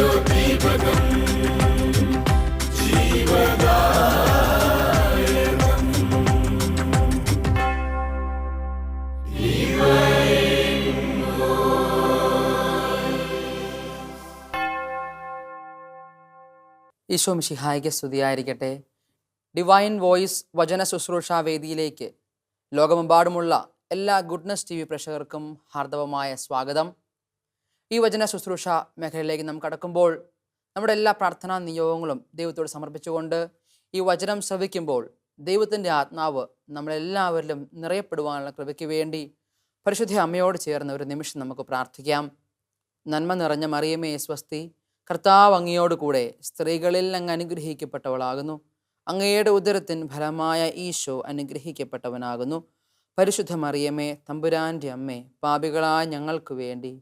ഈശോ മിശിഹായ്ക്ക് സ്തുതിയായിരിക്കട്ടെ. Divine voice വചന ശുശ്രൂഷാ വേദിയിലേക്ക് ലോകമെമ്പാടുമുള്ള എല്ലാ ഗുഡ്നസ് TV പ്രേക്ഷകർക്കും ഹാർദവമായ സ്വാഗതം. ഈ വചന ശുശ്രൂഷ മേഖലയിലേക്ക് നാം കടക്കുമ്പോൾ നമ്മുടെ എല്ലാ പ്രാർത്ഥനാ നിയോഗങ്ങളും ദൈവത്തോട് സമർപ്പിച്ചുകൊണ്ട് ഈ വചനം ശ്രവിക്കുമ്പോൾ ദൈവത്തിൻ്റെ ആത്മാവ് നമ്മളെല്ലാവരിലും നിറയപ്പെടുവാനുള്ള കൃപയ്ക്ക് വേണ്ടി പരിശുദ്ധ അമ്മയോട് ചേർന്ന് ഒരു നിമിഷം നമുക്ക് പ്രാർത്ഥിക്കാം. നന്മ നിറഞ്ഞ മറിയമേ സ്വസ്തി, കർത്താവ് അങ്ങയോട് കൂടെ സ്ത്രീകളിൽ അങ്ങ് അനുഗ്രഹിക്കപ്പെട്ടവളാകുന്നു. അങ്ങയുടെ ഉദരത്തിൻ ഫലമായ ഈശോ അനുഗ്രഹിക്കപ്പെട്ടവനാകുന്നു. പരിശുദ്ധ മറിയമേ തമ്പുരാൻ്റെ അമ്മേ, പാപികളായ ഞങ്ങൾക്ക് വേണ്ടി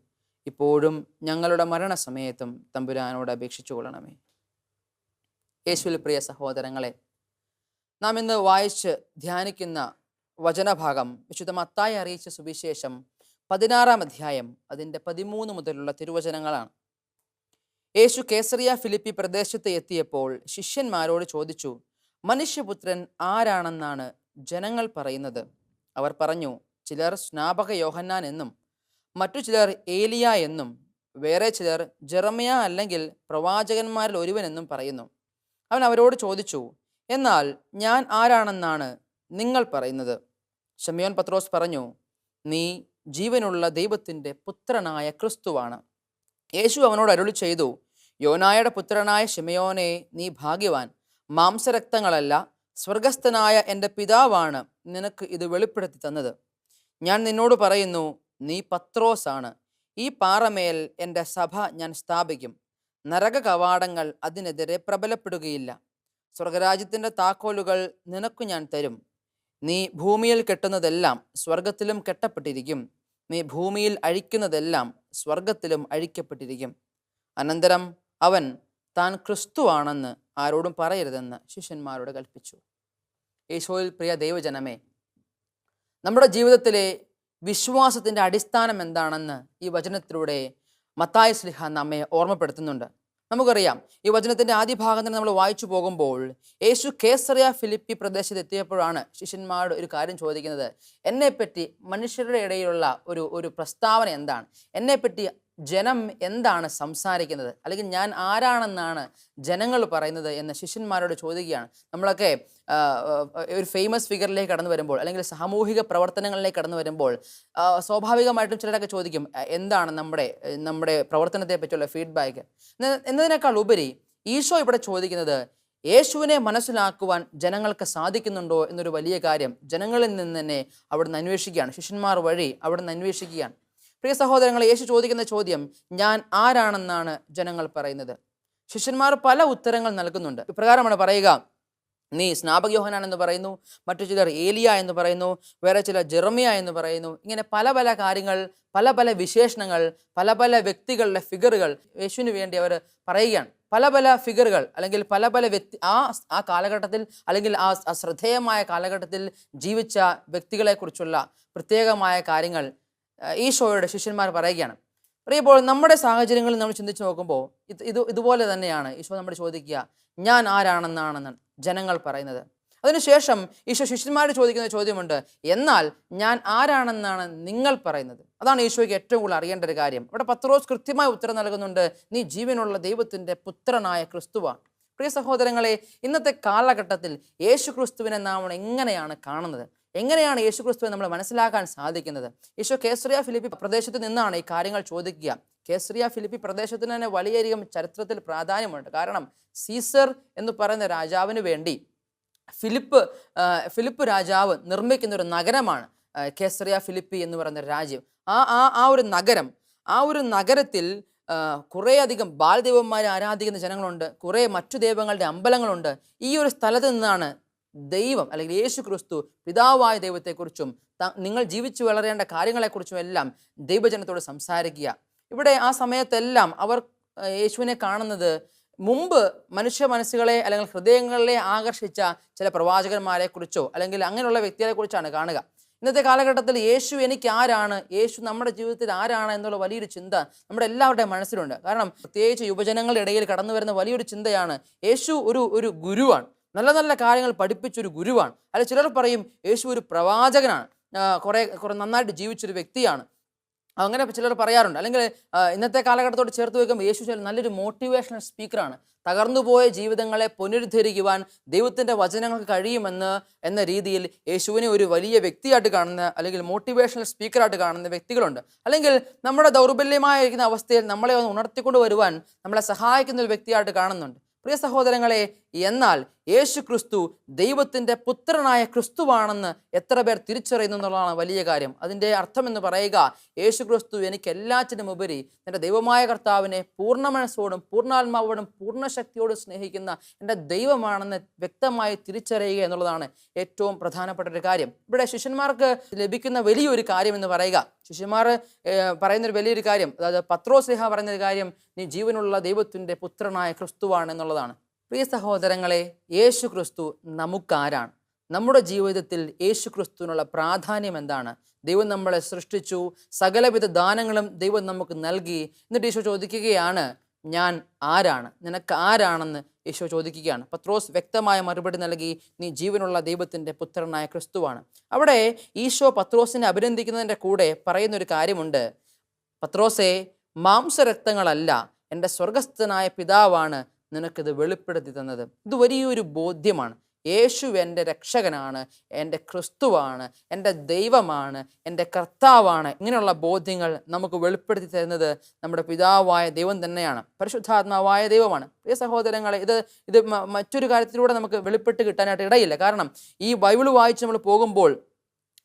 ഇപ്പോഴും ഞങ്ങളുടെ മരണസമയത്തും തമ്പുരാനോട് അപേക്ഷിച്ചു കൊള്ളണമേ. യേശുവിൽ പ്രിയ സഹോദരങ്ങളെ, നാം ഇന്ന് വായിച്ച് ധ്യാനിക്കുന്ന വചനഭാഗം വിശുദ്ധ മത്തായി അറിയിച്ച സുവിശേഷം 16-ാം അധ്യായം അതിൻ്റെ 13 മുതലുള്ള തിരുവചനങ്ങളാണ്. യേശു കേസറിയ ഫിലിപ്പി പ്രദേശത്ത് എത്തിയപ്പോൾ ശിഷ്യന്മാരോട് ചോദിച്ചു, മനുഷ്യപുത്രൻ ആരാണെന്നാണ് ജനങ്ങൾ പറയുന്നത്? അവർ പറഞ്ഞു, ചിലർ സ്നാപക യോഹന്നാൻ എന്നും മറ്റു ചിലർ ഏലിയ എന്നും വേറെ ചിലർ ജെറമ്യ അല്ലെങ്കിൽ പ്രവാചകന്മാരിൽ ഒരുവനെന്നും പറയുന്നു. അവൻ അവരോട് ചോദിച്ചു, എന്നാൽ ഞാൻ ആരാണെന്നാണ് നിങ്ങൾ പറയുന്നത്? ശിമയോൻ പത്രോസ് പറഞ്ഞു, നീ ജീവനുള്ള ദൈവത്തിൻ്റെ പുത്രനായ ക്രിസ്തുവാണ്. യേശു അവനോട് അരുളി ചെയ്തു, യോനായുടെ പുത്രനായ ശിമയോനെ, നീ ഭാഗ്യവാൻ. മാംസരക്തങ്ങളല്ല, സ്വർഗസ്ഥനായ എൻ്റെ പിതാവാണ് നിനക്ക് ഇത് വെളിപ്പെടുത്തി തന്നത്. ഞാൻ നിന്നോട് പറയുന്നു, നീ പത്രോസാണ്. ഈ പാറമേൽ എൻ്റെ സഭ ഞാൻ സ്ഥാപിക്കും. നരക കവാടങ്ങൾ അതിനെതിരെ പ്രബലപ്പെടുകയില്ല. സ്വർഗരാജ്യത്തിൻ്റെ താക്കോലുകൾ നിനക്കു ഞാൻ തരും. നീ ഭൂമിയിൽ കെട്ടുന്നതെല്ലാം സ്വർഗത്തിലും കെട്ടപ്പെട്ടിരിക്കും. നീ ഭൂമിയിൽ അഴിക്കുന്നതെല്ലാം സ്വർഗത്തിലും അഴിക്കപ്പെട്ടിരിക്കും. അനന്തരം അവൻ താൻ ക്രിസ്തുവാണെന്ന് ആരോടും പറയരുതെന്ന് ശിഷ്യന്മാരോട് കൽപ്പിച്ചു. യേശുവിൽ പ്രിയ ദൈവജനമേ, നമ്മുടെ ജീവിതത്തിലെ വിശ്വാസത്തിൻ്റെ അടിസ്ഥാനം എന്താണെന്ന് ഈ വചനത്തിലൂടെ മത്തായി ശ്ലീഹ നമ്മെ ഓർമ്മപ്പെടുത്തുന്നുണ്ട്. നമുക്കറിയാം, ഈ വചനത്തിൻ്റെ ആദ്യ ഭാഗം തന്നെ നമ്മൾ വായിച്ചു പോകുമ്പോൾ യേശു കേസറിയ ഫിലിപ്പി പ്രദേശത്ത് എത്തിയപ്പോഴാണ് ശിഷ്യന്മാരോട് ഒരു കാര്യം ചോദിക്കുന്നത്. എന്നെപ്പറ്റി മനുഷ്യരുടെ ഇടയിലുള്ള ഒരു പ്രസ്താവന എന്താണ്? എന്നെപ്പറ്റി ജനം എന്താണ് സംസാരിക്കുന്നത്, അല്ലെങ്കിൽ ഞാൻ ആരാണെന്നാണ് ജനങ്ങൾ പറയുന്നത് എന്ന് ശിഷ്യന്മാരോട് ചോദിക്കുകയാണ്. നമ്മളൊക്കെ ഒരു ഫേമസ് ഫിഗറിലേക്ക് കടന്നു വരുമ്പോൾ, അല്ലെങ്കിൽ സാമൂഹിക പ്രവർത്തനങ്ങളിലേക്ക് കടന്നു വരുമ്പോൾ സ്വാഭാവികമായിട്ടും ചിലരൊക്കെ ചോദിക്കും, എന്താണ് നമ്മുടെ പ്രവർത്തനത്തെ പറ്റിയുള്ള ഫീഡ്ബാക്ക് എന്നതിനേക്കാൾ ഉപരി ഈശോ ഇവിടെ ചോദിക്കുന്നത്, യേശുവിനെ മനസ്സിലാക്കുവാൻ ജനങ്ങൾക്ക് സാധിക്കുന്നുണ്ടോ എന്നൊരു വലിയ കാര്യം ജനങ്ങളിൽ നിന്ന് തന്നെ അവിടുന്ന് അന്വേഷിക്കുകയാണ്. ശിഷ്യന്മാർ വഴി അവിടുന്ന് അന്വേഷിക്കുകയാണ്. പ്രിയ സഹോദരങ്ങളെ, യേശു ചോദിക്കുന്ന ചോദ്യം, ഞാൻ ആരാണെന്നാണ് ജനങ്ങൾ പറയുന്നത്? ശിഷ്യന്മാർ പല ഉത്തരങ്ങൾ നൽകുന്നുണ്ട്. ഇപ്രകാരമാണ് പറയുക, നീ സ്നാപക യോഹന്നാൻ എന്ന് പറയുന്നു, മറ്റു ചിലർ ഏലിയ എന്ന് പറയുന്നു, വേറെ ചിലർ ജെറമ്യ എന്ന് പറയുന്നു. ഇങ്ങനെ പല പല കാര്യങ്ങൾ, പല പല വിശേഷണങ്ങൾ, പല പല വ്യക്തികളുടെ ഫിഗറുകൾ യേശുവിന് വേണ്ടി അവർ പറയുകയാണ്. പല പല ഫിഗറുകൾ, അല്ലെങ്കിൽ പല പല വ്യക്തി ആ കാലഘട്ടത്തിൽ, അല്ലെങ്കിൽ ആ ശ്രദ്ധേയമായ കാലഘട്ടത്തിൽ ജീവിച്ച വ്യക്തികളെക്കുറിച്ചുള്ള പ്രത്യേകമായ കാര്യങ്ങൾ ഈശോയുടെ ശിഷ്യന്മാർ പറയുകയാണ്. പറയുമ്പോൾ നമ്മുടെ സാഹചര്യങ്ങളിൽ നമ്മൾ ചിന്തിച്ച് നോക്കുമ്പോൾ ഇതുപോലെ തന്നെയാണ് ഈശോ നമ്മൾ ചോദിക്കുക, ഞാൻ ആരാണെന്നാണ് ജനങ്ങൾ പറയുന്നത്. അതിനുശേഷം ഈശോ ശിഷ്യന്മാരോട് ചോദിക്കുന്ന ചോദ്യമുണ്ട്, എന്നാൽ ഞാൻ ആരാണെന്നാണ് നിങ്ങൾ പറയുന്നത്? അതാണ് ഈശോയ്ക്ക് ഏറ്റവും കൂടുതൽ അറിയേണ്ട ഒരു കാര്യം. ഇവിടെ പത്രോസ് കൃത്യമായ ഉത്തരം നൽകുന്നുണ്ട്, നീ ജീവനുള്ള ദൈവത്തിൻ്റെ പുത്രനായ ക്രിസ്തുവാണ്. പ്രിയ സഹോദരങ്ങളെ, ഇന്നത്തെ കാലഘട്ടത്തിൽ യേശു ക്രിസ്തുവിനെ നാം എങ്ങനെയാണ് കാണുന്നത്? എങ്ങനെയാണ് യേശു ക്രിസ്തുവിനെ നമ്മൾ മനസ്സിലാക്കാൻ സാധിക്കുന്നത്? ഈശോ കേസറിയ ഫിലിപ്പി പ്രദേശത്ത് നിന്നാണ് ഈ കാര്യങ്ങൾ ചോദിക്കുക. കേസറിയ ഫിലിപ്പി പ്രദേശത്തിന് തന്നെ വളരെയധികം ചരിത്രത്തിൽ പ്രാധാന്യമുണ്ട്. കാരണം സീസർ എന്ന് പറയുന്ന രാജാവിന് വേണ്ടി ഫിലിപ്പ് രാജാവ് നിർമ്മിക്കുന്ന ഒരു നഗരമാണ് കേസറിയ ഫിലിപ്പി എന്ന് പറയുന്ന രാജ്യം. ആ ഒരു നഗരത്തിൽ കുറേയധികം ബാലദൈവന്മാരെ ആരാധിക്കുന്ന ജനങ്ങളുണ്ട്, കുറേ മറ്റു ദൈവങ്ങളുടെ അമ്പലങ്ങളുണ്ട്. ഈ ഒരു സ്ഥലത്ത് നിന്നാണ് ദൈവം, അല്ലെങ്കിൽ യേശു ക്രിസ്തു പിതാവായ ദൈവത്തെക്കുറിച്ചും നിങ്ങൾ ജീവിച്ചു വളരേണ്ട കാര്യങ്ങളെക്കുറിച്ചും എല്ലാം ദൈവജനത്തോട് സംസാരിക്കുക. ഇവിടെ ആ സമയത്തെല്ലാം അവർ യേശുവിനെ കാണുന്നത് മുമ്പ് മനുഷ്യ മനസ്സുകളെ അല്ലെങ്കിൽ ഹൃദയങ്ങളെ ആകർഷിച്ച ചില പ്രവാചകന്മാരെ കുറിച്ചോ അല്ലെങ്കിൽ അങ്ങനെയുള്ള വ്യക്തികളെ കുറിച്ചാണ് കാണുക. ഇന്നത്തെ കാലഘട്ടത്തിൽ യേശു എനിക്ക് ആരാണ്, യേശു നമ്മുടെ ജീവിതത്തിൽ ആരാണ് എന്നുള്ള വലിയൊരു ചിന്ത നമ്മുടെ എല്ലാവരുടെയും മനസ്സിലുണ്ട്. കാരണം പ്രത്യേകിച്ച് യുവജനങ്ങളുടെ ഇടയിൽ കടന്നു വരുന്ന വലിയൊരു ചിന്തയാണ് യേശു ഒരു ഗുരുവാണ്, നല്ല നല്ല കാര്യങ്ങൾ പഠിപ്പിച്ചൊരു ഗുരുവാണ്. അല്ല, ചിലർ പറയും യേശു ഒരു പ്രവാചകനാണ്, കുറെ നന്നായിട്ട് ജീവിച്ചൊരു വ്യക്തിയാണ്, അങ്ങനെ ചിലർ പറയാറുണ്ട്. അല്ലെങ്കിൽ ഇന്നത്തെ കാലഘട്ടത്തോട് ചേർത്ത് വയ്ക്കുമ്പോൾ യേശു നല്ലൊരു മോട്ടിവേഷണൽ സ്പീക്കറാണ്, തകർന്നുപോയ ജീവിതങ്ങളെ പുനരുദ്ധരിക്കുവാൻ ദൈവത്തിൻ്റെ വചനങ്ങൾക്ക് കഴിയുമെന്ന് എന്ന രീതിയിൽ യേശുവിനെ ഒരു വലിയ വ്യക്തിയായിട്ട് കാണുന്ന, അല്ലെങ്കിൽ മോട്ടിവേഷണൽ സ്പീക്കറായിട്ട് കാണുന്ന വ്യക്തികളുണ്ട്. അല്ലെങ്കിൽ നമ്മുടെ ദൗർബല്യമായിരിക്കുന്ന അവസ്ഥയിൽ നമ്മളെ ഒന്ന് ഉണർത്തിക്കൊണ്ട് വരുവാൻ നമ്മളെ സഹായിക്കുന്ന ഒരു വ്യക്തിയായിട്ട് കാണുന്നുണ്ട്. പ്രിയ സഹോദരങ്ങളെ, എന്നാൽ യേശു ക്രിസ്തു ദൈവത്തിൻ്റെ പുത്രനായ ക്രിസ്തുവാണെന്ന് എത്ര പേർ തിരിച്ചറിയുന്നു എന്നുള്ളതാണ് വലിയ കാര്യം. അതിൻ്റെ അർത്ഥം എന്ന് പറയുക, യേശു ക്രിസ്തു എനിക്ക് എല്ലാറ്റിനും ഉപരി എൻ്റെ ദൈവമായ കർത്താവിനെ പൂർണ്ണ മനസ്സോടും പൂർണ്ണാത്മാവോടും പൂർണ്ണശക്തിയോടും സ്നേഹിക്കുന്ന എൻ്റെ ദൈവമാണെന്ന് വ്യക്തമായി തിരിച്ചറിയുക എന്നുള്ളതാണ് ഏറ്റവും പ്രധാനപ്പെട്ട ഒരു കാര്യം. ഇവിടെ ശിഷ്യന്മാർക്ക് ലഭിക്കുന്ന വലിയൊരു കാര്യം എന്ന് പറയുക, ശിഷ്യന്മാർ പറയുന്നൊരു വലിയൊരു കാര്യം, അതായത് പത്രോസ്ലീഹ പറയുന്നൊരു കാര്യം, നീ ജീവനുള്ള ദൈവത്തിൻ്റെ പുത്രനായ ക്രിസ്തുവാണ് എന്നുള്ളതാണ്. പ്രിയ സഹോദരങ്ങളെ, യേശു ക്രിസ്തു നമുക്കാരാണ്? നമ്മുടെ ജീവിതത്തിൽ യേശു ക്രിസ്തുവിനുള്ള പ്രാധാന്യം എന്താണ്? ദൈവം നമ്മളെ സൃഷ്ടിച്ചു, സകലവിധ ദാനങ്ങളും ദൈവം നമുക്ക് നൽകി. എന്നിട്ട് ഈശോ ചോദിക്കുകയാണ്, ഞാൻ ആരാണ്, നിനക്ക് ആരാണെന്ന് ഈശോ ചോദിക്കുകയാണ്. പത്രോസ് വ്യക്തമായ മറുപടി നൽകി, നീ ജീവനുള്ള ദൈവത്തിൻ്റെ പുത്രനായ ക്രിസ്തുവാണ്. അവിടെ ഈശോ പത്രോസിനെ അഭിനന്ദിക്കുന്നതിൻ്റെ കൂടെ പറയുന്നൊരു കാര്യമുണ്ട്, പത്രോസേ, മാംസരക്തങ്ങളല്ല, എൻ്റെ സ്വർഗസ്ഥനായ പിതാവാണ് നിനക്കിത് വെളിപ്പെടുത്തി തന്നത്. ഇത് വലിയൊരു ബോധ്യമാണ്. യേശു എൻ്റെ രക്ഷകനാണ്, എൻ്റെ ക്രിസ്തുവാണ്, എൻ്റെ ദൈവമാണ്, എൻ്റെ കർത്താവാണ്. ഇങ്ങനെയുള്ള ബോധ്യങ്ങൾ നമുക്ക് വെളിപ്പെടുത്തി തരുന്നത് നമ്മുടെ പിതാവായ ദൈവം തന്നെയാണ്, പരിശുദ്ധാത്മാവായ ദൈവമാണ്. പ്രിയ സഹോദരങ്ങളെ, ഇത് മറ്റൊരു കാര്യത്തിലൂടെ നമുക്ക് വെളിപ്പെട്ട് കിട്ടാനായിട്ട് ഇടയില്ല. കാരണം ഈ ബൈബിൾ വായിച്ച് നമ്മൾ പോകുമ്പോൾ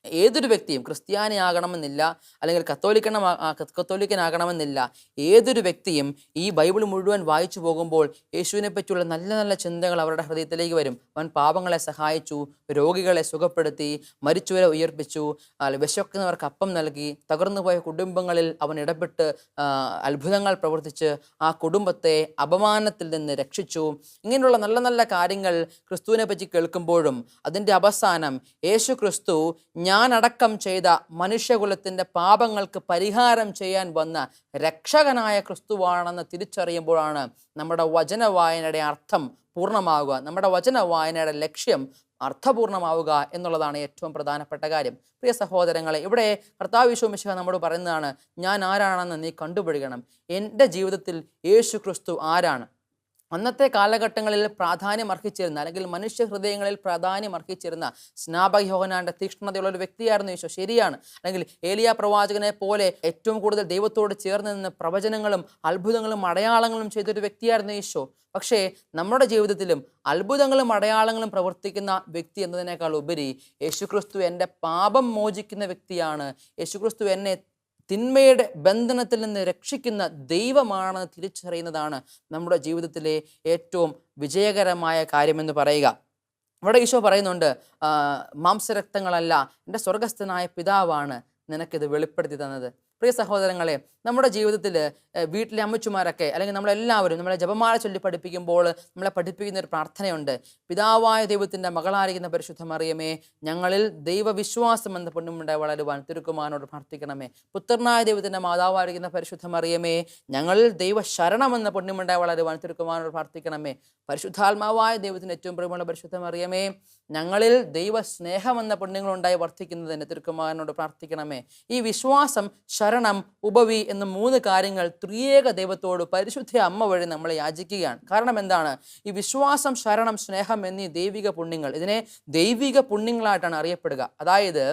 ഏതൊരു വ്യക്തിയും ക്രിസ്ത്യാനിയാകണമെന്നില്ല, അല്ലെങ്കിൽ കത്തോലിക്കനാകണമെന്നില്ല. ഏതൊരു വ്യക്തിയും ഈ ബൈബിൾ മുഴുവൻ വായിച്ചു പോകുമ്പോൾ യേശുവിനെ പറ്റിയുള്ള നല്ല നല്ല ചിന്തകൾ അവരുടെ ഹൃദയത്തിലേക്ക് വരും. അവൻ പാപങ്ങളെ സഹായിച്ചു, രോഗികളെ സുഖപ്പെടുത്തി, മരിച്ചവരെ ഉയർപ്പിച്ചു, വിശക്കുന്നവർക്ക് അപ്പം നൽകി, തകർന്നുപോയ കുടുംബങ്ങളിൽ അവൻ ഇടപെട്ട് അത്ഭുതങ്ങൾ പ്രവർത്തിച്ച് ആ കുടുംബത്തെ അപമാനത്തിൽ നിന്ന് രക്ഷിച്ചു. ഇങ്ങനെയുള്ള നല്ല നല്ല കാര്യങ്ങൾ ക്രിസ്തുവിനെ പറ്റി കേൾക്കുമ്പോഴും അതിൻ്റെ അവസാനം യേശു ക്രിസ്തു ഞാനടക്കം ചെയ്ത മനുഷ്യകുലത്തിൻ്റെ പാപങ്ങൾക്ക് പരിഹാരം ചെയ്യാൻ വന്ന രക്ഷകനായ ക്രിസ്തുവാണെന്ന് തിരിച്ചറിയുമ്പോഴാണ് നമ്മുടെ വചന വായനയുടെ അർത്ഥം പൂർണ്ണമാവുക, നമ്മുടെ വചന വായനയുടെ ലക്ഷ്യം അർത്ഥപൂർണ്ണമാവുക എന്നുള്ളതാണ് ഏറ്റവും പ്രധാനപ്പെട്ട കാര്യം. പ്രിയ സഹോദരങ്ങളെ, ഇവിടെ കർത്താവ് യേശു മിശിഹ നമ്മോട് പറയുന്നതാണ്, ഞാൻ ആരാണെന്ന് നീ കണ്ടുപിടിക്കണം. എൻ്റെ ജീവിതത്തിൽ യേശു ക്രിസ്തു ആരാണ്? അന്നത്തെ കാലഘട്ടങ്ങളിൽ പ്രാധാന്യം അർഹിച്ചിരുന്ന, അല്ലെങ്കിൽ മനുഷ്യ ഹൃദയങ്ങളിൽ പ്രാധാന്യം അർഹിച്ചിരുന്ന സ്നാപക യോഹന്നാന്റെ തീക്ഷ്ണതയുള്ള ഒരു വ്യക്തിയായിരുന്നു ഈശോ, ശരിയാണ്. അല്ലെങ്കിൽ ഏലിയ പ്രവാചകനെ പോലെ ഏറ്റവും കൂടുതൽ ദൈവത്തോട് ചേർന്ന് നിന്ന് പ്രവചനങ്ങളും അത്ഭുതങ്ങളും അടയാളങ്ങളും ചെയ്തൊരു വ്യക്തിയായിരുന്നു ഈശോ. പക്ഷേ നമ്മുടെ ജീവിതത്തിലും അത്ഭുതങ്ങളും അടയാളങ്ങളും പ്രവർത്തിക്കുന്ന വ്യക്തി എന്നതിനേക്കാൾ ഉപരി യേശുക്രിസ്തു എൻ്റെ പാപം മോചിക്കുന്ന വ്യക്തിയാണ്, യേശുക്രിസ്തു എന്നെ തിന്മയുടെ ബന്ധനത്തിൽ നിന്ന് രക്ഷിക്കുന്ന ദൈവമാണെന്ന് തിരിച്ചറിയുന്നതാണ് നമ്മുടെ ജീവിതത്തിലെ ഏറ്റവും വിജയകരമായ കാര്യമെന്ന് പറയുക. ഇവിടെ ഈശോ പറയുന്നുണ്ട്, മാംസരക്തങ്ങളല്ല, എൻ്റെ സ്വർഗസ്ഥനായ പിതാവാണ് നിനക്കിത് വെളിപ്പെടുത്തി തന്നത്. പ്രിയ സഹോദരങ്ങളെ, നമ്മുടെ ജീവിതത്തിൽ വീട്ടിലെ അമ്മച്ചുമാരൊക്കെ, അല്ലെങ്കിൽ നമ്മളെല്ലാവരും നമ്മളെ ജപമാല ചൊല്ലി പഠിപ്പിക്കുമ്പോൾ നമ്മളെ പഠിപ്പിക്കുന്ന ഒരു പ്രാർത്ഥനയുണ്ട്, പിതാവായ ദൈവത്തിൻ്റെ മകളായിരിക്കുന്ന പരിശുദ്ധ മറിയമേ, ഞങ്ങളിൽ ദൈവവിശ്വാസം എന്ന പൊന്നുമുണ്ടായി വളരുവാൻ തിരുക്കുമാരനോട് പ്രാർത്ഥിക്കണമേ. പുത്രനായ ദൈവത്തിൻ്റെ മാതാവായിരിക്കുന്ന പരിശുദ്ധ മറിയമേ, ഞങ്ങളിൽ ദൈവശരണം എന്ന പൊന്നുമുണ്ടായി വളരുവാൻ തിരുക്കുമാരനോട് പ്രാർത്ഥിക്കണമേ. പരിശുദ്ധാത്മാവായ ദൈവത്തിൻ്റെ ഏറ്റവും പ്രിയമുള്ള പരിശുദ്ധ മറിയമേ, ഞങ്ങളിൽ ദൈവസ്നേഹം എന്ന പുണ്യങ്ങളുണ്ടായി വർദ്ധിക്കുന്നതിന് തിരുക്കുമാരനോട് പ്രാർത്ഥിക്കണമേ. ഈ വിശ്വാസം, ശരണം, ഉപവി എന്ന 3 കാര്യങ്ങൾ ത്രിയേക ദൈവത്തോട് പരിശുദ്ധ അമ്മ വഴി നമ്മൾ യാചിക്കുകയാണ്. കാരണം എന്താണ്? ഈ വിശ്വാസം, ശരണം, സ്നേഹം എന്നീ ദൈവിക പുണ്യങ്ങൾ, ഇതിനെ ദൈവിക പുണ്യങ്ങളായിട്ടാണ് അറിയപ്പെടുക. അതായത്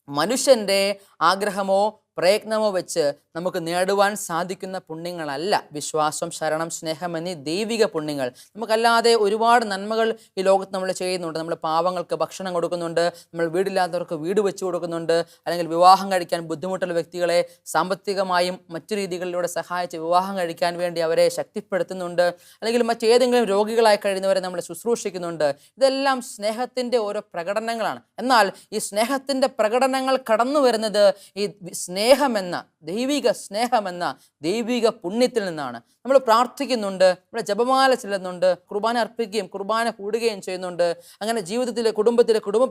മനുഷ്യൻ്റെ ആഗ്രഹമോ പ്രയത്നമോ വെച്ച് നമുക്ക് നേടുവാൻ സാധിക്കുന്ന പുണ്യങ്ങളല്ല വിശ്വാസം, ശരണം, സ്നേഹം എന്നീ ദൈവിക പുണ്യങ്ങൾ. നമുക്കല്ലാതെ ഒരുപാട് നന്മകൾ ഈ ലോകത്ത് നമ്മൾ ചെയ്യുന്നുണ്ട്. നമ്മൾ പാവങ്ങൾക്ക് ഭക്ഷണം കൊടുക്കുന്നുണ്ട്, നമ്മൾ വീടില്ലാത്തവർക്ക് വീട് വെച്ച് കൊടുക്കുന്നുണ്ട്, അല്ലെങ്കിൽ വിവാഹം കഴിക്കാൻ ബുദ്ധിമുട്ടുള്ള വ്യക്തികളെ സാമ്പത്തികമായും മറ്റു രീതികളിലൂടെ സഹായിച്ച് വിവാഹം കഴിക്കാൻ വേണ്ടി അവരെ ശക്തിപ്പെടുത്തുന്നുണ്ട്, അല്ലെങ്കിൽ മറ്റേതെങ്കിലും രോഗികളായി കഴിയുന്നവരെ നമ്മൾ ശുശ്രൂഷിക്കുന്നുണ്ട്. ഇതെല്ലാം സ്നേഹത്തിൻ്റെ ഓരോ പ്രകടനങ്ങളാണ്. എന്നാൽ ഈ സ്നേഹത്തിൻ്റെ പ്രകടനങ്ങൾ കടന്നു വരുന്നത് ഈ സ്നേഹമെന്ന ദൈവിക സ്നേഹമെന്ന ദൈവിക പുണ്യത്തിൽ നിന്നാണ്. നമ്മൾ പ്രാർത്ഥിക്കുന്നുണ്ട്, നമ്മൾ ജപമാല ചെല്ലുന്നുണ്ട്, കുർബാന അർപ്പിക്കുകയും കുർബാന കൂടുകയും ചെയ്യുന്നുണ്ട്, അങ്ങനെ ജീവിതത്തിലെ കുടുംബ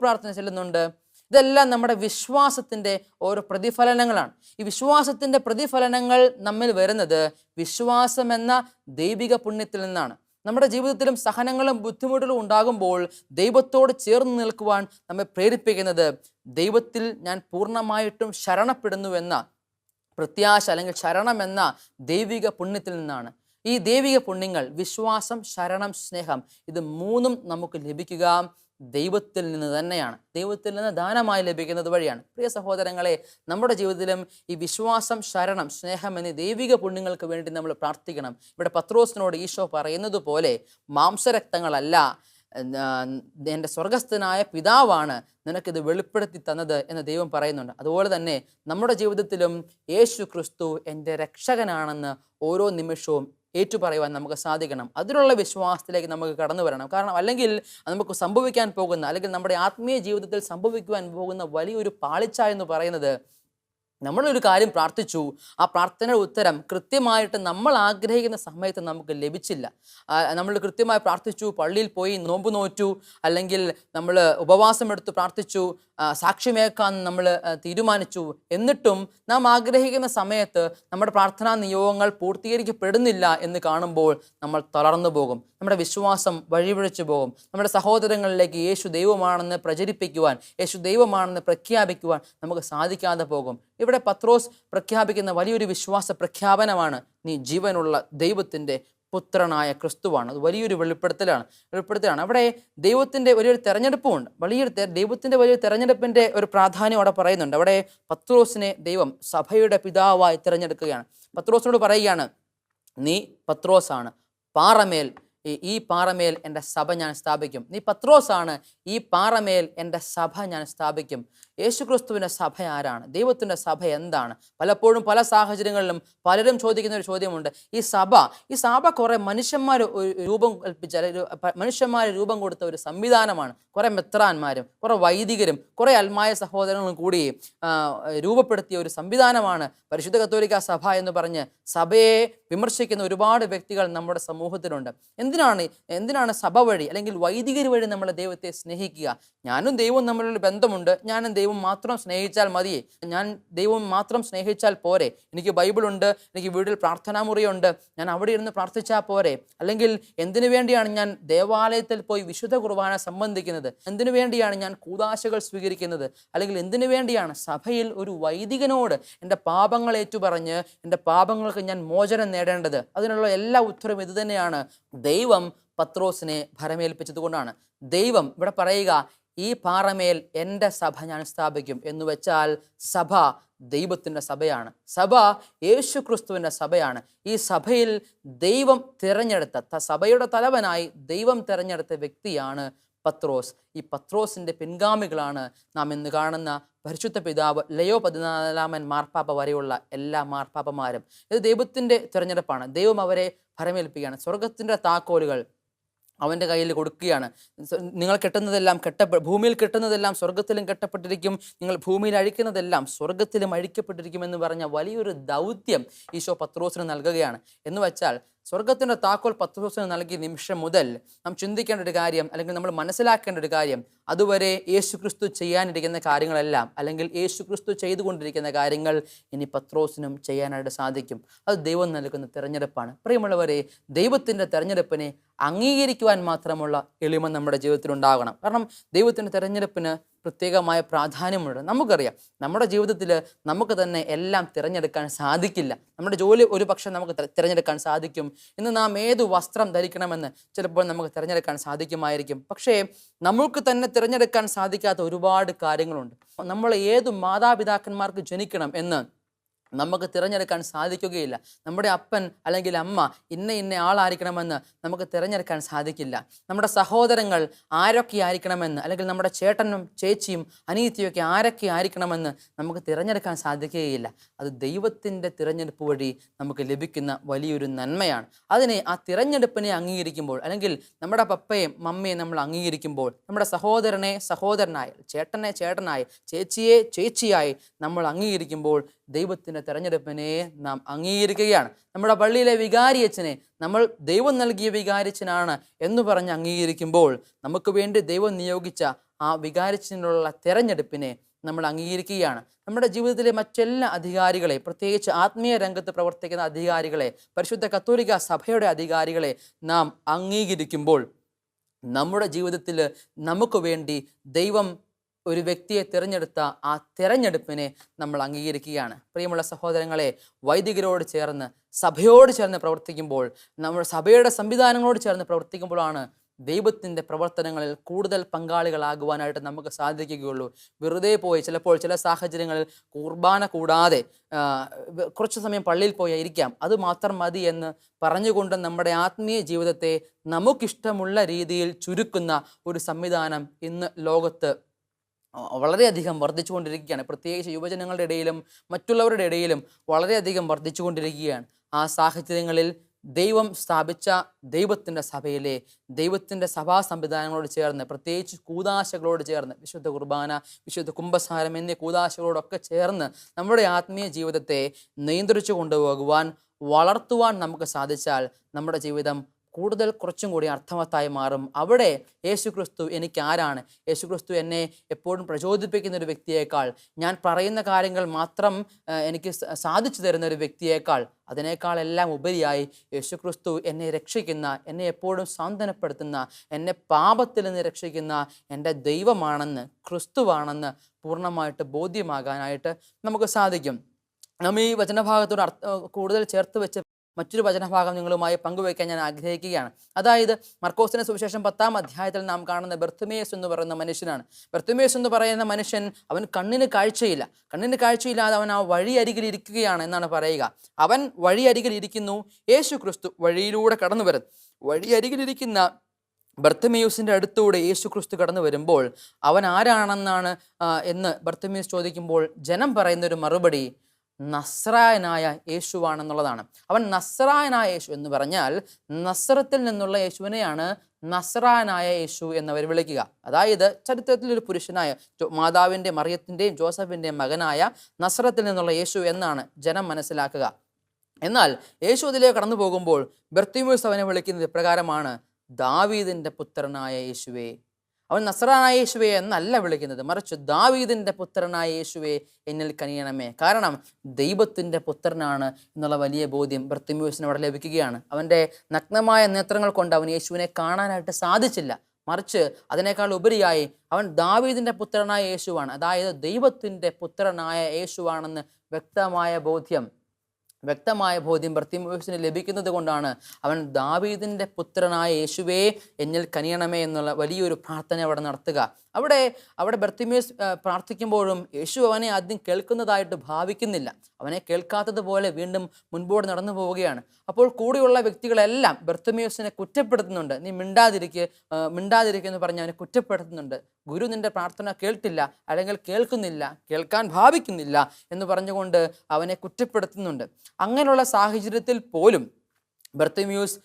പ്രാർത്ഥന ചെല്ലുന്നുണ്ട്. ഇതെല്ലാം നമ്മുടെ വിശ്വാസത്തിൻ്റെ ഓരോ പ്രതിഫലനങ്ങളാണ്. ഈ വിശ്വാസത്തിൻ്റെ പ്രതിഫലനങ്ങൾ നമ്മിൽ വരുന്നത് വിശ്വാസം എന്ന ദൈവിക പുണ്യത്തിൽ നിന്നാണ്. നമ്മുടെ ജീവിതത്തിലും സഹനങ്ങളും ബുദ്ധിമുട്ടുകളും ഉണ്ടാകുമ്പോൾ ദൈവത്തോട് ചേർന്ന് നിൽക്കുവാൻ നമ്മെ പ്രേരിപ്പിക്കുന്നത് ദൈവത്തിൽ ഞാൻ പൂർണ്ണമായിട്ടും ശരണപ്പെടുന്നുവെന്ന പ്രത്യാശ അല്ലെങ്കിൽ ശരണം എന്ന ദൈവിക പുണ്യത്തിൽ നിന്നാണ്. ഈ ദൈവിക പുണ്യങ്ങൾ വിശ്വാസം, ശരണം, സ്നേഹം, ഇത് മൂന്നും നമുക്ക് ലഭിക്കുക ദൈവത്തിൽ നിന്ന് തന്നെയാണ്. ദൈവത്തിൽ നിന്ന് ദാനമായി ലഭിക്കുന്നത് വഴിയാണ്. പ്രിയ സഹോദരങ്ങളെ, നമ്മുടെ ജീവിതത്തിലും ഈ വിശ്വാസം, ശരണം, സ്നേഹം എന്നീ ദൈവിക പുണ്യങ്ങൾക്ക് വേണ്ടി നമ്മൾ പ്രാർത്ഥിക്കണം. ഇവിടെ പത്രോസിനോട് ഈശോ പറയുന്നത് പോലെ മാംസരക്തങ്ങളല്ല, എൻ്റെ സ്വർഗസ്ഥനായ പിതാവാണ് നിനക്കിത് വെളിപ്പെടുത്തി തന്നത് എന്ന് ദൈവം പറയുന്നുണ്ട്. അതുപോലെ തന്നെ നമ്മുടെ ജീവിതത്തിലും യേശു ക്രിസ്തു എൻ്റെ രക്ഷകനാണെന്ന് ഓരോ നിമിഷവും ഏറ്റുപറയുവാൻ നമുക്ക് സാധിക്കണം. അതിനുള്ള വിശ്വാസത്തിലേക്ക് നമുക്ക് കടന്നു വരണം. കാരണം അല്ലെങ്കിൽ നമുക്ക് സംഭവിക്കാൻ പോകുന്ന, അല്ലെങ്കിൽ നമ്മുടെ ആത്മീയ ജീവിതത്തിൽ സംഭവിക്കുവാൻ പോകുന്ന വലിയൊരു പാളിച്ച എന്ന് പറയുന്നത്, നമ്മളൊരു കാര്യം പ്രാർത്ഥിച്ചു, ആ പ്രാർത്ഥനയുടെ ഉത്തരം കൃത്യമായിട്ട് നമ്മൾ ആഗ്രഹിക്കുന്ന സമയത്ത് നമുക്ക് ലഭിച്ചില്ല. നമ്മൾ കൃത്യമായി പ്രാർത്ഥിച്ചു, പള്ളിയിൽ പോയി നോമ്പ് നോറ്റു, അല്ലെങ്കിൽ നമ്മൾ ഉപവാസം എടുത്ത് പ്രാർത്ഥിച്ചു, സാക്ഷ്യമേക്കാൻ നമ്മൾ തീരുമാനിച്ചു, എന്നിട്ടും നാം ആഗ്രഹിക്കുന്ന സമയത്ത് നമ്മുടെ പ്രാർത്ഥനാ നിയോഗങ്ങൾ പൂർത്തീകരിക്കപ്പെടുന്നില്ല എന്ന് കാണുമ്പോൾ നമ്മൾ തളർന്നു പോകും. നമ്മുടെ വിശ്വാസം വഴിപിഴച്ചു പോകും. നമ്മുടെ സഹോദരങ്ങളിലേക്ക് യേശു ദൈവമാണെന്ന് പ്രചരിപ്പിക്കുവാൻ, യേശു ദൈവമാണെന്ന് പ്രഖ്യാപിക്കുവാൻ നമുക്ക് സാധിക്കാതെ പോകും. ഇവിടെ പത്രോസ് പ്രഖ്യാപിക്കുന്ന വലിയൊരു വിശ്വാസ പ്രഖ്യാപനമാണ്, നീ ജീവനുള്ള ദൈവത്തിൻ്റെ പുത്രനായ ക്രിസ്തുവാണ്. അത് വലിയൊരു വെളിപ്പെടുത്തലാണ്. അവിടെ ദൈവത്തിൻ്റെ വലിയൊരു തെരഞ്ഞെടുപ്പുമുണ്ട്. ദൈവത്തിൻ്റെ വലിയൊരു തെരഞ്ഞെടുപ്പിൻ്റെ ഒരു പ്രാധാന്യം അവിടെ പറയുന്നുണ്ട്. അവിടെ പത്രോസിനെ ദൈവം സഭയുടെ പിതാവായി തിരഞ്ഞെടുക്കുകയാണ്. പത്രോസിനോട് പറയുകയാണ്, നീ പത്രോസാണ്, പാറമേൽ ഈ പാറമേൽ എൻ്റെ സഭ ഞാൻ സ്ഥാപിക്കും. നീ പത്രോസാണ്, ഈ പാറമേൽ എൻ്റെ സഭ ഞാൻ സ്ഥാപിക്കും. യേശുക്രിസ്തുവിൻ്റെ സഭ ആരാണ്? ദൈവത്തിൻ്റെ സഭ എന്താണ്? പലപ്പോഴും പല സാഹചര്യങ്ങളിലും പലരും ചോദിക്കുന്ന ഒരു ചോദ്യമുണ്ട്, ഈ സഭ കുറേ മനുഷ്യന്മാർ രൂപം കൽപ്പിച്ച, മനുഷ്യന്മാർ രൂപം കൊടുത്ത ഒരു സംവിധാനമാണ്. കുറേ മെത്രാന്മാരും കുറേ വൈദികരും കുറേ അൽമായ സഹോദരങ്ങളും കൂടി രൂപപ്പെടുത്തിയ ഒരു സംവിധാനമാണ് പരിശുദ്ധ കത്തോലിക്ക സഭ എന്ന് പറഞ്ഞ് സഭയെ വിമർശിക്കുന്ന ഒരുപാട് വ്യക്തികൾ നമ്മുടെ സമൂഹത്തിലുണ്ട്. എന്തിനാണ് സഭ വഴി അല്ലെങ്കിൽ വൈദികർ വഴി നമ്മൾ ദൈവത്തെ സ്നേഹിക്കുക? ഞാനും ദൈവവും തമ്മിലൊരു ബന്ധമുണ്ട്, ഞാനും ദൈവം മാത്രം സ്നേഹിച്ചാൽ മതിയേ, ഞാൻ ദൈവം മാത്രം സ്നേഹിച്ചാൽ പോരെ, എനിക്ക് ബൈബിളുണ്ട്, എനിക്ക് വീട്ടിൽ പ്രാർത്ഥനാ മുറിയുണ്ട്, ഞാൻ അവിടെ ഇരുന്ന് പ്രാർത്ഥിച്ചാൽ പോരെ? അല്ലെങ്കിൽ എന്തിനു വേണ്ടിയാണ് ഞാൻ ദേവാലയത്തിൽ പോയി വിശുദ്ധ കുർബാന സംബന്ധിക്കുന്നത്? എന്തിനു വേണ്ടിയാണ് ഞാൻ കൂദാശകൾ സ്വീകരിക്കുന്നത്? അല്ലെങ്കിൽ എന്തിനു വേണ്ടിയാണ് സഭയിൽ ഒരു വൈദികനോട് എൻ്റെ പാപങ്ങൾ ഏറ്റുപറഞ്ഞ് എൻ്റെ പാപങ്ങൾക്ക് ഞാൻ മോചനം നേടേണ്ടത്? അതിനുള്ള എല്ലാ ഉത്തരവും ഇത് തന്നെയാണ്. ദൈവം പത്രോസിനെ ഭരമേൽപ്പിച്ചതുകൊണ്ടാണ്. ദൈവം ഇവിടെ പറയുക, ഈ പാറമേൽ എൻ്റെ സഭ ഞാൻ സ്ഥാപിക്കും എന്ന് വെച്ചാൽ സഭ ദൈവത്തിൻ്റെ സഭയാണ്. സഭ യേശു ക്രിസ്തുവിൻ്റെ സഭയാണ്. ഈ സഭയിൽ ദൈവം തിരഞ്ഞെടുത്ത, സഭയുടെ തലവനായി ദൈവം തിരഞ്ഞെടുത്ത വ്യക്തിയാണ് പത്രോസ്. ഈ പത്രോസിൻ്റെ പിൻഗാമികളാണ് നാം ഇന്ന് കാണുന്ന പരിശുദ്ധ പിതാവ് ലയോ 14 മാർപ്പാപ്പ വരെയുള്ള എല്ലാ മാർപ്പാപ്പമാരും. ഇത് ദൈവത്തിൻ്റെ തിരഞ്ഞെടുപ്പാണ്. ദൈവം അവരെ ഭരമേൽപ്പിക്കുകയാണ്. സ്വർഗത്തിൻ്റെ താക്കോലുകൾ അവൻ്റെ കയ്യിൽ കൊടുക്കുകയാണ്. നിങ്ങൾ കെട്ടുന്നതെല്ലാം ഭൂമിയിൽ കെട്ടുന്നതെല്ലാം സ്വർഗത്തിലും കെട്ടപ്പെട്ടിരിക്കും, നിങ്ങൾ ഭൂമിയിൽ അഴിക്കുന്നതെല്ലാം സ്വർഗത്തിലും അഴിക്കപ്പെട്ടിരിക്കും എന്ന് പറഞ്ഞ വലിയൊരു ദൗത്യം ഈശോ പത്രോസിന് നൽകുകയാണ്. എന്ന് വെച്ചാൽ സ്വർഗത്തിൻ്റെ താക്കോൽ പത്രോസിന് നൽകിയ നിമിഷം മുതൽ നാം ചിന്തിക്കേണ്ട ഒരു കാര്യം, അല്ലെങ്കിൽ നമ്മൾ മനസ്സിലാക്കേണ്ട ഒരു കാര്യം, അതുവരെ യേശു ക്രിസ്തു ചെയ്യാനിരിക്കുന്ന കാര്യങ്ങളെല്ലാം, അല്ലെങ്കിൽ യേശു ക്രിസ്തു ചെയ്തുകൊണ്ടിരിക്കുന്ന കാര്യങ്ങൾ ഇനി പത്രോസിനും ചെയ്യാനായിട്ട് സാധിക്കും. അത് ദൈവം നൽകുന്ന തിരഞ്ഞെടുപ്പാണ്. പ്രിയമുള്ളവരെ, ദൈവത്തിൻ്റെ തിരഞ്ഞെടുപ്പിനെ അംഗീകരിക്കുവാൻ മാത്രമുള്ള എളിമ നമ്മുടെ ജീവിതത്തിൽ ഉണ്ടാകണം. കാരണം ദൈവത്തിൻ്റെ തിരഞ്ഞെടുപ്പിന് പ്രത്യേകമായ പ്രാധാന്യമുണ്ട്. നമുക്കറിയാം, നമ്മുടെ ജീവിതത്തിൽ നമുക്ക് തന്നെ എല്ലാം തിരഞ്ഞെടുക്കാൻ സാധിക്കില്ല. നമ്മുടെ ജോലി ഒരു പക്ഷേ നമുക്ക് തിരഞ്ഞെടുക്കാൻ സാധിക്കും. ഇന്ന് നാം ഏതു വസ്ത്രം ധരിക്കണമെന്ന് ചിലപ്പോൾ നമുക്ക് തിരഞ്ഞെടുക്കാൻ സാധിക്കുമായിരിക്കും. പക്ഷേ നമുക്ക് തന്നെ തിരഞ്ഞെടുക്കാൻ സാധിക്കാത്ത ഒരുപാട് കാര്യങ്ങളുണ്ട്. നമ്മൾ ഏതു മാതാപിതാക്കന്മാർക്ക് ജനിക്കണം എന്ന് നമുക്ക് തിരഞ്ഞെടുക്കാൻ സാധിക്കുകയില്ല. നമ്മുടെ അപ്പൻ അല്ലെങ്കിൽ അമ്മ ഇന്ന ആളായിരിക്കണമെന്ന് നമുക്ക് തിരഞ്ഞെടുക്കാൻ സാധിക്കില്ല. നമ്മുടെ സഹോദരങ്ങൾ ആരൊക്കെ ആയിരിക്കണമെന്ന്, അല്ലെങ്കിൽ നമ്മുടെ ചേട്ടനും ചേച്ചിയും അനിയത്തിയൊക്കെ ആരൊക്കെ ആയിരിക്കണമെന്ന് നമുക്ക് തിരഞ്ഞെടുക്കാൻ സാധിക്കുകയില്ല. അത് ദൈവത്തിൻ്റെ തിരഞ്ഞെടുപ്പ് വഴി നമുക്ക് ലഭിക്കുന്ന വലിയൊരു നന്മയാണ്. ആ തിരഞ്ഞെടുപ്പിനെ അംഗീകരിക്കുമ്പോൾ, അല്ലെങ്കിൽ നമ്മുടെ പപ്പയും മമ്മയും നമ്മൾ അംഗീകരിക്കുമ്പോൾ, നമ്മുടെ സഹോദരനെ സഹോദരനായി, ചേട്ടനെ ചേട്ടനായി, ചേച്ചിയെ ചേച്ചിയായി നമ്മൾ അംഗീകരിക്കുമ്പോൾ ദൈവത്തിൻ്റെ ദൈവത്തിൻ്റെ തെരഞ്ഞെടുപ്പിനെ നാം അംഗീകരിക്കുകയാണ്. നമ്മുടെ പള്ളിയിലെ വികാരിയച്ഛനെ നമ്മൾ ദൈവം നൽകിയ വികാരിയച്ഛനാണ് എന്ന് പറഞ്ഞ് അംഗീകരിക്കുമ്പോൾ നമുക്ക് വേണ്ടി ദൈവം നിയോഗിച്ച ആ വികാരിയച്ഛനുള്ള തെരഞ്ഞെടുപ്പിനെ നമ്മൾ അംഗീകരിക്കുകയാണ്. നമ്മുടെ ജീവിതത്തിലെ മറ്റെല്ലാ അധികാരികളെ, പ്രത്യേകിച്ച് ആത്മീയ രംഗത്ത് പ്രവർത്തിക്കുന്ന അധികാരികളെ, പരിശുദ്ധ കത്തോലിക്ക സഭയുടെ അധികാരികളെ നാം അംഗീകരിക്കുമ്പോൾ നമ്മുടെ ജീവിതത്തിൽ നമുക്ക് വേണ്ടി ദൈവം ഒരു വ്യക്തിയെ തിരഞ്ഞെടുത്ത ആ തിരഞ്ഞെടുപ്പിനെ നമ്മൾ അംഗീകരിക്കുകയാണ്. പ്രിയമുള്ള സഹോദരങ്ങളെ, വൈദികരോട് ചേർന്ന് സഭയോട് ചേർന്ന് പ്രവർത്തിക്കുമ്പോൾ, നമ്മുടെ സഭയുടെ സംവിധാനങ്ങളോട് ചേർന്ന് പ്രവർത്തിക്കുമ്പോഴാണ് ദൈവത്തിൻ്റെ പ്രവർത്തനങ്ങളിൽ കൂടുതൽ പങ്കാളികളാകുവാനായിട്ട് നമുക്ക് സാധിക്കുകയുള്ളൂ. വെറുതെ പോയി ചിലപ്പോൾ ചില സാഹചര്യങ്ങളിൽ കുർബാന കൂടാതെ കുറച്ച് സമയം പള്ളിയിൽ പോയി ഇരിക്കാം, അത് മാത്രം മതി എന്ന് പറഞ്ഞുകൊണ്ട് നമ്മുടെ ആത്മീയ ജീവിതത്തെ നമുക്കിഷ്ടമുള്ള രീതിയിൽ ചുരുക്കുന്ന ഒരു സംവിധാനം ഇന്ന് ലോകത്ത് വളരെയധികം വർദ്ധിച്ചുകൊണ്ടിരിക്കുകയാണ്. പ്രത്യേകിച്ച് യുവജനങ്ങളുടെ ഇടയിലും മറ്റുള്ളവരുടെ ഇടയിലും വളരെയധികം വർദ്ധിച്ചുകൊണ്ടിരിക്കുകയാണ്. ആ സാഹചര്യങ്ങളിൽ ദൈവം സ്ഥാപിച്ച ദൈവത്തിൻ്റെ സഭയിലെ ദൈവത്തിൻ്റെ സഭാ സംവിധാനങ്ങളോട് ചേർന്ന്, പ്രത്യേകിച്ച് കൂദാശകളോട് ചേർന്ന്, വിശുദ്ധ കുർബാന, വിശുദ്ധ കുംഭസാരം എന്നീ കൂദാശകളോടൊക്കെ ചേർന്ന് നമ്മുടെ ആത്മീയ ജീവിതത്തെ നിയന്ത്രിച്ചു കൊണ്ടുപോകുവാൻ, വളർത്തുവാൻ നമുക്ക് സാധിച്ചാൽ നമ്മുടെ ജീവിതം കൂടുതൽ കുറച്ചും കൂടി അർത്ഥവത്തായി മാറും. അവിടെ യേശുക്രിസ്തു എനിക്ക് ആരാണ്, യേശുക്രിസ്തു എന്നെ എപ്പോഴും പ്രചോദിപ്പിക്കുന്ന ഒരു വ്യക്തിയേക്കാൾ, ഞാൻ പറയുന്ന കാര്യങ്ങൾ മാത്രം എനിക്ക് സാധിച്ചു തരുന്ന ഒരു വ്യക്തിയേക്കാൾ, അതിനേക്കാളെല്ലാം ഉപരിയായി യേശുക്രിസ്തു എന്നെ രക്ഷിക്കുന്ന, എന്നെ എപ്പോഴും സാന്ത്വനപ്പെടുത്തുന്ന, എന്നെ പാപത്തിൽ നിന്ന് രക്ഷിക്കുന്ന എൻ്റെ ദൈവമാണെന്ന്, ക്രിസ്തുവാണെന്ന് പൂർണ്ണമായിട്ട് ബോധ്യമാകാനായിട്ട് നമുക്ക് സാധിക്കും. നാം ഈ വചനഭാഗത്തോട് കൂടുതൽ ചേർത്ത് വെച്ച് മറ്റൊരു വചനഭാഗം നിങ്ങളുമായി പങ്കുവയ്ക്കാൻ ഞാൻ ആഗ്രഹിക്കുകയാണ്. അതായത് മർക്കോസിന്റെ സുവിശേഷം 10-ാം അധ്യായത്തിൽ നാം കാണുന്ന ബർത്തിമേസ് എന്ന് പറയുന്ന മനുഷ്യനാണ്. ബർത്തിമേസ് എന്ന് പറയുന്ന മനുഷ്യൻ, അവൻ കണ്ണിന് കാഴ്ചയില്ലാതെ അവൻ ആ വഴി അരികിൽ ഇരിക്കുകയാണ് എന്നാണ് പറയുക. അവൻ വഴി അരികിൽ ഇരിക്കുന്നു, യേശു ക്രിസ്തു വഴിയിലൂടെ കടന്നു വരും. വഴി അരികിലിരിക്കുന്ന ബർത്തിമേയുസിൻ്റെ അടുത്തൂടെ യേശു ക്രിസ്തു കടന്നു വരുമ്പോൾ അവൻ ആരാണെന്നാണ് എന്ന് ബർത്തിമേയുസ് ചോദിക്കുമ്പോൾ ജനം പറയുന്നൊരു മറുപടി നസ്രായനായ യേശുവാണെന്നുള്ളതാണ്. അവൻ നസ്രായനായ യേശു എന്ന് പറഞ്ഞാൽ നസ്രത്തിൽ നിന്നുള്ള യേശുവിനെയാണ് നസ്രായനായ യേശു എന്നവർ വിളിക്കുക. അതായത് ചരിത്രത്തിലൊരു പുരുഷനായ, മാതാവിൻ്റെ മറിയത്തിൻ്റെയും ജോസഫിൻ്റെയും മകനായ നസ്രത്തിൽ നിന്നുള്ള യേശു എന്നാണ് ജനം മനസ്സിലാക്കുക. എന്നാൽ യേശു അതിലേക്ക് കടന്നു പോകുമ്പോൾ ബർത്തിമേയുസ് അവനെ വിളിക്കുന്നത് ഇപ്രകാരമാണ്: ദാവീദിൻ്റെ പുത്രനായ യേശുവേ. അവൻ നസ്രായനായ യേശുവേ എന്നല്ല വിളിക്കുന്നത്, മറിച്ച് ദാവീദിൻ്റെ പുത്രനായ യേശുവേ എന്നിൽ കനിയണമേ. കാരണം ദൈവത്തിൻ്റെ പുത്രനാണ് എന്നുള്ള വലിയ ബോധ്യം ബർത്തിമേയുസിന് അവിടെ ലഭിക്കുകയാണ്. അവൻ്റെ നഗ്നമായ നേത്രങ്ങൾ കൊണ്ട് അവൻ യേശുവിനെ കാണാനായിട്ട് സാധിച്ചില്ല, മറിച്ച് അതിനേക്കാൾ ഉപരിയായി അവൻ ദാവീദിൻ്റെ പുത്രനായ യേശുവാണ്, അതായത് ദൈവത്തിൻ്റെ പുത്രനായ യേശുവാണെന്ന് വ്യക്തമായ ബോധ്യം ബർത്തിമേയുസിന് ലഭിക്കുന്നത് കൊണ്ടാണ് അവൻ ദാവീദിൻ്റെ പുത്രനായ യേശുവേ എന്നിൽ കനിയണമേ എന്നുള്ള വലിയൊരു പ്രാർത്ഥന അവിടെ നടത്തുക. അവിടെ ബർത്തിമേയുസ് പ്രാർത്ഥിക്കുമ്പോഴും യേശു അവനെ ആദ്യം കേൾക്കുന്നതായിട്ട് ഭാവിക്കുന്നില്ല. അവനെ കേൾക്കാത്തതുപോലെ വീണ്ടും മുൻപോട്ട് നടന്നു പോവുകയാണ്. അപ്പോൾ കൂടെയുള്ള വ്യക്തികളെല്ലാം ബർത്തിമേയുസിനെ കുറ്റപ്പെടുത്തുന്നുണ്ട്. നീ മിണ്ടാതിരിക്കെന്ന് പറഞ്ഞ് അവനെ കുറ്റപ്പെടുത്തുന്നുണ്ട്. ഗുരു നിന്റെ പ്രാർത്ഥന കേട്ടില്ല, അല്ലെങ്കിൽ കേൾക്കുന്നില്ല, കേൾക്കാൻ ഭാവിക്കുന്നില്ല എന്ന് പറഞ്ഞുകൊണ്ട് അവനെ കുറ്റപ്പെടുത്തുന്നുണ്ട്. അങ്ങനെയുള്ള സാഹചര്യത്തിൽ പോലും ബർത്തിമേയുസ്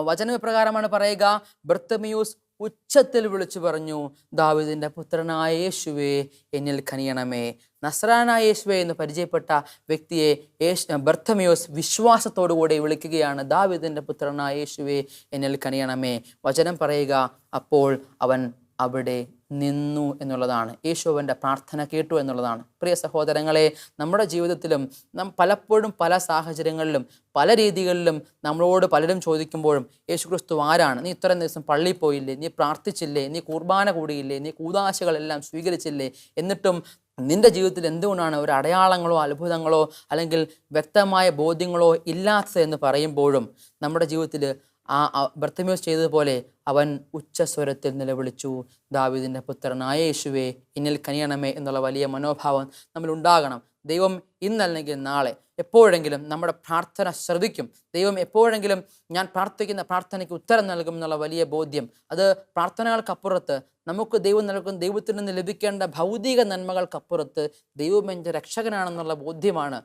വചനപ്രകാരമാണ് പറയുക, ബർത്തിമേയുസ് ഉച്ചത്തിൽ വിളിച്ചു പറഞ്ഞു, ദാവീദിൻ്റെ പുത്രനായ യേശുവേ എന്നിൽ കനിയണമേ. നസ്രായനായ യേശുവേ എന്ന് പരിചയപ്പെട്ട വ്യക്തിയെ ബർത്തിമേയുസ് വിശ്വാസത്തോടുകൂടി വിളിക്കുകയാണ്, ദാവീദിൻ്റെ പുത്രനായ യേശുവേ എന്നിൽ കനിയണമേ. വചനം പറയുക, അപ്പോൾ അവൻ അവിടെ നിന്നു എന്നുള്ളതാണ്. യേശു അവൻ്റെ പ്രാർത്ഥന കേട്ടു എന്നുള്ളതാണ്. പ്രിയ സഹോദരങ്ങളെ, നമ്മുടെ ജീവിതത്തിലും നാം പലപ്പോഴും പല സാഹചര്യങ്ങളിലും പല രീതികളിലും നമ്മളോട് പലരും ചോദിക്കുമ്പോഴും യേശു ക്രിസ്തു ആരാണ്, നീ ഇത്രയും ദിവസം പള്ളിയിൽ പോയില്ലേ, നീ പ്രാർത്ഥിച്ചില്ലേ, നീ കുർബാന കൂടിയില്ലേ, നീ കൂദാശകളെല്ലാം സ്വീകരിച്ചില്ലേ, എന്നിട്ടും നിൻ്റെ ജീവിതത്തിൽ എന്തുകൊണ്ടാണ് ഒരു അടയാളങ്ങളോ അത്ഭുതങ്ങളോ അല്ലെങ്കിൽ വ്യക്തമായ ബോധ്യങ്ങളോ ഇല്ലാത്തത് എന്ന് പറയുമ്പോഴും നമ്മുടെ ജീവിതത്തിൽ ബർത്തിമേയുസ് ചെയ്തതുപോലെ അവൻ ഉച്ചസ്വരത്തിൽ നിലവിളിച്ചു, ദാവീദിൻ്റെ പുത്രനായ യേശുവേ എന്നിൽ കനിയണമേ എന്നുള്ള വലിയ മനോഭാവം നമ്മൾ ഉണ്ടാകണം. ദൈവം ഇന്നല്ലെങ്കിൽ നാളെ എപ്പോഴെങ്കിലും നമ്മുടെ പ്രാർത്ഥന ശ്രവിക്കും. ദൈവം എപ്പോഴെങ്കിലും ഞാൻ പ്രാർത്ഥിക്കുന്ന പ്രാർത്ഥനയ്ക്ക് ഉത്തരം നൽകും എന്നുള്ള വലിയ ബോധ്യം, അത് പ്രാർത്ഥനകൾക്കപ്പുറത്ത് നമുക്ക് ദൈവം നൽകുന്ന ദൈവത്തിൽ നിന്ന് ലഭിക്കേണ്ട ഭൗതിക നന്മകൾക്കപ്പുറത്ത് ദൈവം എൻ്റെ രക്ഷകനാണെന്നുള്ള ബോധ്യമാണ്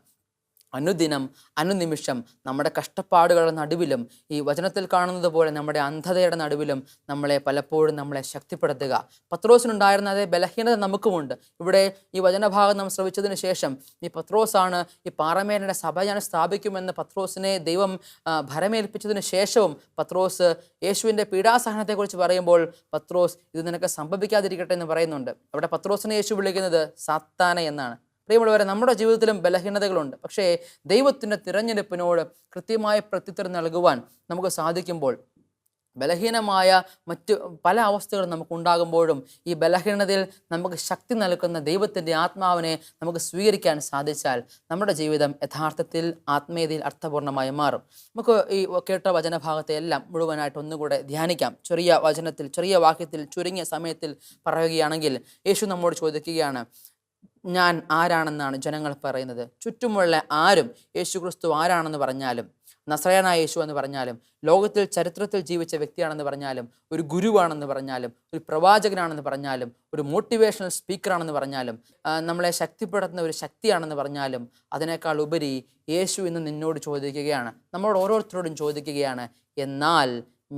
അനുദിനം അനുനിമിഷം നമ്മുടെ കഷ്ടപ്പാടുകളുടെ നടുവിലും ഈ വചനത്തിൽ കാണുന്നത് പോലെ നമ്മുടെ അന്ധതയുടെ നടുവിലും നമ്മളെ ശക്തിപ്പെടുത്തുക. പത്രോസിനുണ്ടായിരുന്ന അതേ ബലഹീനത നമുക്കുമുണ്ട്. ഇവിടെ ഈ വചനഭാഗം നാം ശ്രവിച്ചതിന് ശേഷം ഈ പത്രോസാണ് ഈ പാറമേലിൻ്റെ സഭ ഞാൻ സ്ഥാപിക്കുമെന്ന് പത്രോസിനെ ദൈവം ഭരമേൽപ്പിച്ചതിന് ശേഷവും പത്രോസ് യേശുവിൻ്റെ പീഡാസഹനത്തെക്കുറിച്ച് പറയുമ്പോൾ പത്രോസ് ഇത് നിനക്ക് സംഭവിക്കാതിരിക്കട്ടെ എന്ന് പറയുന്നുണ്ട്. അവിടെ പത്രോസിനെ യേശു വിളിക്കുന്നത് സാത്താനെ എന്നാണ്. പ്രിയമുള്ളവരെ, നമ്മുടെ ജീവിതത്തിലും ബലഹീനതകളുണ്ട്. പക്ഷേ ദൈവത്തിൻ്റെ തിരഞ്ഞെടുപ്പിനോട് കൃത്യമായ പ്രത്യുത്തരം നൽകുവാൻ നമുക്ക് സാധിക്കുമ്പോൾ, ബലഹീനമായ മറ്റു പല അവസ്ഥകളും നമുക്കുണ്ടാകുമ്പോഴും ഈ ബലഹീനതയിൽ നമുക്ക് ശക്തി നൽകുന്ന ദൈവത്തിൻ്റെ ആത്മാവിനെ നമുക്ക് സ്വീകരിക്കാൻ സാധിച്ചാൽ നമ്മുടെ ജീവിതം യഥാർത്ഥത്തിൽ ആത്മീയതയിൽ അർത്ഥപൂർണ്ണമായി മാറും. നമുക്ക് ഈ കേട്ട വചനഭാഗത്തെ എല്ലാം മുഴുവനായിട്ട് ഒന്നുകൂടെ ധ്യാനിക്കാം. ചെറിയ വചനത്തിൽ, ചെറിയ വാക്യത്തിൽ, ചുരുങ്ങിയ സമയത്തിൽ പറയുകയാണെങ്കിൽ, യേശു നമ്മോട് ചോദിക്കുകയാണ്, ഞാൻ ആരാണെന്നാണ് ജനങ്ങൾ പറയുന്നത്? ചുറ്റുമുള്ള ആരും യേശുക്രിസ്തു ആരാണെന്ന് പറഞ്ഞാലും, നസറേയനായ യേശു എന്ന് പറഞ്ഞാലും, ലോകത്തിൽ ചരിത്രത്തിൽ ജീവിച്ച വ്യക്തിയാണെന്ന് പറഞ്ഞാലും, ഒരു ഗുരുവാണെന്ന് പറഞ്ഞാലും, ഒരു പ്രവാചകനാണെന്ന് പറഞ്ഞാലും, ഒരു മോട്ടിവേഷണൽ സ്പീക്കറാണെന്ന് പറഞ്ഞാലും, നമ്മളെ ശക്തിപ്പെടുത്തുന്ന ഒരു ശക്തിയാണെന്ന് പറഞ്ഞാലും, അതിനേക്കാൾ ഉപരി യേശു ഇന്ന് നിന്നോട് ചോദിക്കുകയാണ്, നമ്മളോട് ഓരോരുത്തരോടും ചോദിക്കുകയാണ്, എന്നാൽ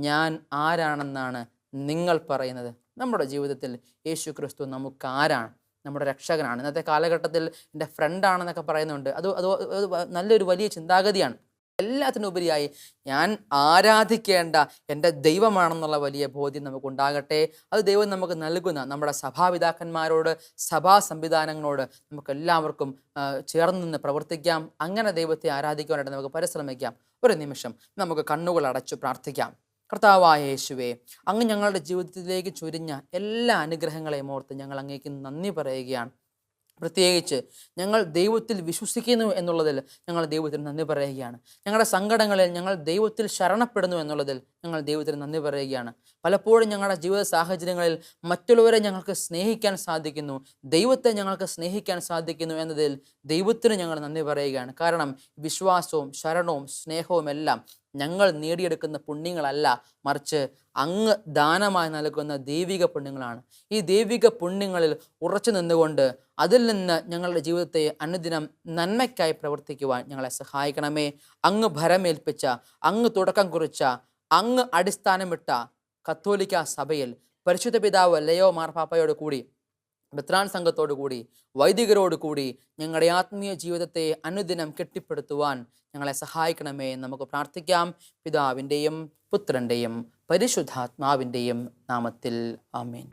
ഞാൻ ആരാണെന്നാണ് നിങ്ങൾ പറയുന്നത്? നമ്മുടെ ജീവിതത്തിൽ യേശു ക്രിസ്തു നമുക്ക് ആരാണ്? നമ്മുടെ രക്ഷകനാണ്. ഇന്നത്തെ കാലഘട്ടത്തിൽ എൻ്റെ ഫ്രണ്ടാണെന്നൊക്കെ പറയുന്നുണ്ട്. അത് നല്ലൊരു വലിയ ചിന്താഗതിയാണ്. എല്ലാത്തിനും ഉപരിയായി ഞാൻ ആരാധിക്കേണ്ട എൻ്റെ ദൈവമാണെന്നുള്ള വലിയ ബോധ്യം നമുക്കുണ്ടാകട്ടെ. അത് ദൈവം നമുക്ക് നൽകുന്ന നമ്മുടെ സഭാപിതാക്കന്മാരോട്, സഭാ സംവിധാനങ്ങളോട് നമുക്കെല്ലാവർക്കും ചേർന്ന് നിന്ന് പ്രവർത്തിക്കാം. അങ്ങനെ ദൈവത്തെ ആരാധിക്കുവാനായിട്ട് നമുക്ക് പരിശ്രമിക്കാം. ഒരു നിമിഷം നമുക്ക് കണ്ണുകൾ അടച്ചു പ്രാർത്ഥിക്കാം. കർത്താവായ യേശുവേ, അങ്ങ് ഞങ്ങളുടെ ജീവിതത്തിലേക്ക് ചൊരിഞ്ഞ എല്ലാ അനുഗ്രഹങ്ങളെയും ഓർത്ത് ഞങ്ങൾ അങ്ങേക്ക് നന്ദി പറയുകയാണ്. പ്രത്യേകിച്ച് ഞങ്ങൾ ദൈവത്തിൽ വിശ്വസിക്കുന്നു എന്നുള്ളതിൽ ഞങ്ങൾ ദൈവത്തിന് നന്ദി പറയുകയാണ്. ഞങ്ങളുടെ സങ്കടങ്ങളിൽ ഞങ്ങൾ ദൈവത്തിൽ ശരണപ്പെടുന്നു എന്നുള്ളതിൽ ഞങ്ങൾ ദൈവത്തിന് നന്ദി പറയുകയാണ്. പലപ്പോഴും ഞങ്ങളുടെ ജീവിത സാഹചര്യങ്ങളിൽ മറ്റുള്ളവരെ ഞങ്ങൾക്ക് സ്നേഹിക്കാൻ സാധിക്കുന്നു, ദൈവത്തെ ഞങ്ങൾക്ക് സ്നേഹിക്കാൻ സാധിക്കുന്നു എന്നതിൽ ദൈവത്തിന് ഞങ്ങൾ നന്ദി പറയുകയാണ്. കാരണം വിശ്വാസവും ശരണവും സ്നേഹവും എല്ലാം ഞങ്ങൾ നേടിയെടുക്കുന്ന പുണ്യങ്ങളല്ല, മറിച്ച് അങ്ങ് ദാനമായി നൽകുന്ന ദൈവിക പുണ്യങ്ങളാണ്. ഈ ദൈവിക പുണ്യങ്ങളിൽ ഉറച്ചു നിന്നുകൊണ്ട് അതിൽ നിന്ന് ഞങ്ങളുടെ ജീവിതത്തെ അനുദിനം നന്മയ്ക്കായി പ്രവർത്തിക്കുവാൻ ഞങ്ങളെ സഹായിക്കണമേ. അങ്ങ് ഭരമേൽപ്പിച്ച, അങ്ങ് തുടക്കം കുറിച്ച, അങ്ങ് അടിസ്ഥാനമിട്ട കത്തോലിക്ക സഭയിൽ പരിശുദ്ധ പിതാവ് ലയോ മാർപ്പാപ്പയോട് കൂടി, ബത്രാൻ സംഘത്തോടു കൂടി, വൈദികരോട് കൂടി ഞങ്ങളുടെ ആത്മീയ ജീവിതത്തെ അനുദിനം കെട്ടിപ്പടുത്തുവാൻ ഞങ്ങളെ സഹായിക്കണമേ. നമുക്ക് പ്രാർത്ഥിക്കാം. പിതാവിൻ്റെയും പുത്രൻ്റെയും പരിശുദ്ധാത്മാവിൻ്റെയും നാമത്തിൽ ആമേൻ.